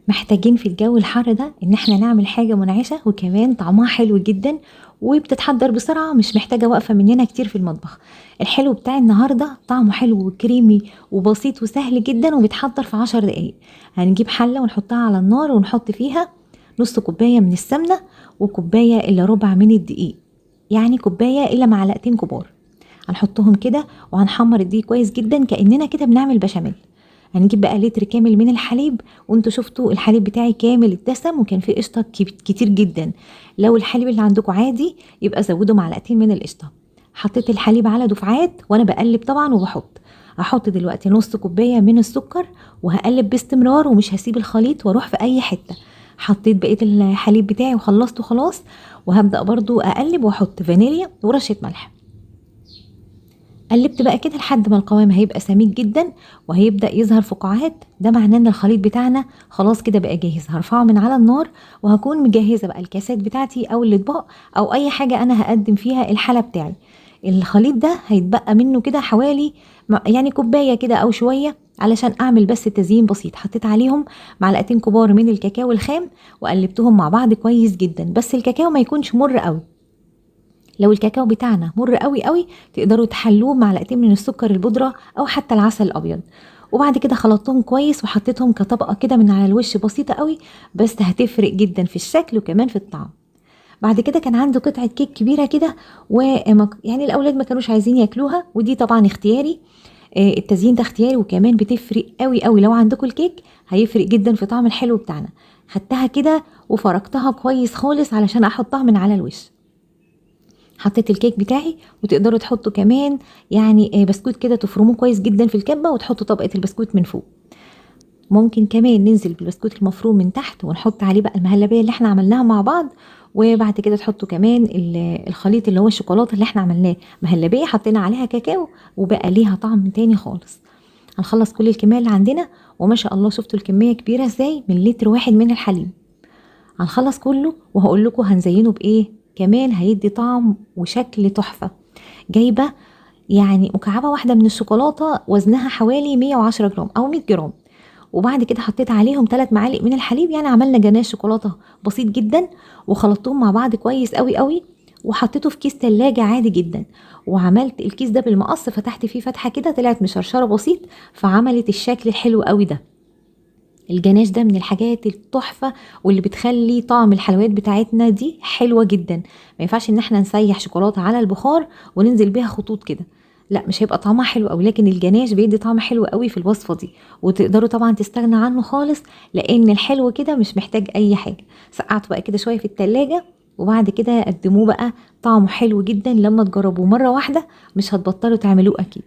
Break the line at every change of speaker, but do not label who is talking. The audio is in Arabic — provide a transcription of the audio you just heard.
محتاجين في الجو الحر ده ان احنا نعمل حاجة منعشة وكمان طعمها حلو جدا وبتتحضر بسرعة، مش محتاجة وقفة مننا كتير في المطبخ. الحلو بتاع النهاردة طعمه حلو وكريمي وبسيط وسهل جدا وبيتحضر في 10 دقايق. هنجيب حلة ونحطها على النار ونحط فيها نص كوباية من السمنة وكوباية الا ربع من الدقيق، يعني كوباية الا معلقتين كبار. هنحطهم كده وهنحمر الدقيق كويس جدا كأننا كده بنعمل بشاميل. هنجيب بقى لتر كامل من الحليب، وانتوا شفتوا الحليب بتاعي كامل الدسم وكان فيه قشطه كتير جدا. لو الحليب اللي عندكم عادي يبقى زودوا معلقتين من القشطه. حطيت الحليب على دفعات وانا بقلب طبعا وبحط. هحط دلوقتي نص كوبايه من السكر وهقلب باستمرار ومش هسيب الخليط واروح في اي حته. حطيت بقيه الحليب بتاعي وخلصته خلاص، وهبدا برضو اقلب واحط فانيليا ورشه ملح. قلبت بقى كده لحد ما القوام هيبقى سميك جدا وهيبدأ يظهر فقاعات، ده معناه ان الخليط بتاعنا خلاص كده بقى جاهز. هرفعه من على النار وهكون مجهزة بقى الكاسات بتاعتي او الاطباق او اي حاجة انا هقدم فيها الحلة بتاعي. الخليط ده هيتبقى منه كده حوالي يعني كوباية كده او شوية، علشان اعمل بس تزيين بسيط. حطيت عليهم معلقتين كبار من الكاكاو الخام وقلبتهم مع بعض كويس جدا، بس الكاكاو ما يكونش مر قوي. لو الكاكاو بتاعنا مر قوي قوي تقدروا تحلوه معلقتين من السكر البودرة او حتى العسل الابيض. وبعد كده خلطتهم كويس وحطيتهم كطبقة كده من على الوش بسيطة قوي، بس هتفرق جدا في الشكل وكمان في الطعم. بعد كده كان عنده قطعة كيك كبيرة كده يعني الاولاد ما كانوش عايزين ياكلوها، ودي طبعا اختياري. التزيين ده اختياري وكمان بتفرق قوي قوي. لو عندكم الكيك هيفرق جدا في طعم الحلو بتاعنا. خدتها كده وفركتها كويس خالص علشان احطها من على الوش. حطيت الكيك بتاعي، وتقدروا تحطوا كمان يعني بسكوت كده تفرموه كويس جدا في الكبة وتحطوا طبقة البسكوت من فوق. ممكن كمان ننزل بالبسكوت المفروم من تحت ونحط عليه بقى المهلبية اللي احنا عملناها مع بعض. وبعد كده تحطوا كمان الخليط اللي هو الشوكولاتة اللي احنا عملناه مهلبية، حطينا عليها كاكاو وبقى ليها طعم تاني خالص. هنخلص كل الكمية اللي عندنا، وما شاء الله شفتوا الكمية كبيرة ازاي من لتر واحد من الحليب. هنخلص كله وهقول لكم هنزينه بايه كمان هيدي طعم وشكل تحفة. جايبة يعني مكعبة واحدة من الشوكولاتة وزنها حوالي 110 جرام او 100 جرام، وبعد كده حطيت عليهم 3 معالق من الحليب، يعني عملنا جناش شوكولاتة بسيط جدا. وخلطتهم مع بعض كويس قوي قوي وحطيته في كيس تلاجة عادي جدا. وعملت الكيس ده بالمقص، فتحت فيه فتحة كده طلعت مشرشرة بسيط، فعملت الشكل الحلو قوي ده. الجناش ده من الحاجات التحفة واللي بتخلي طعم الحلويات بتاعتنا دي حلوة جدا. ما ينفعش ان احنا نسيح شوكولاتة على البخار وننزل بيها خطوط كده، لا مش هيبقى طعمها حلو قوي. لكن الجناش بيدي طعم حلو قوي في الوصفة دي، وتقدروا طبعا تستغنى عنه خالص لان الحلو كده مش محتاج اي حاجة. سقعته بقى كده شوية في التلاجة وبعد كده قدموه بقى. طعمه حلو جدا، لما تجربوه مرة واحدة مش هتبطلوا تعملوه اكيد.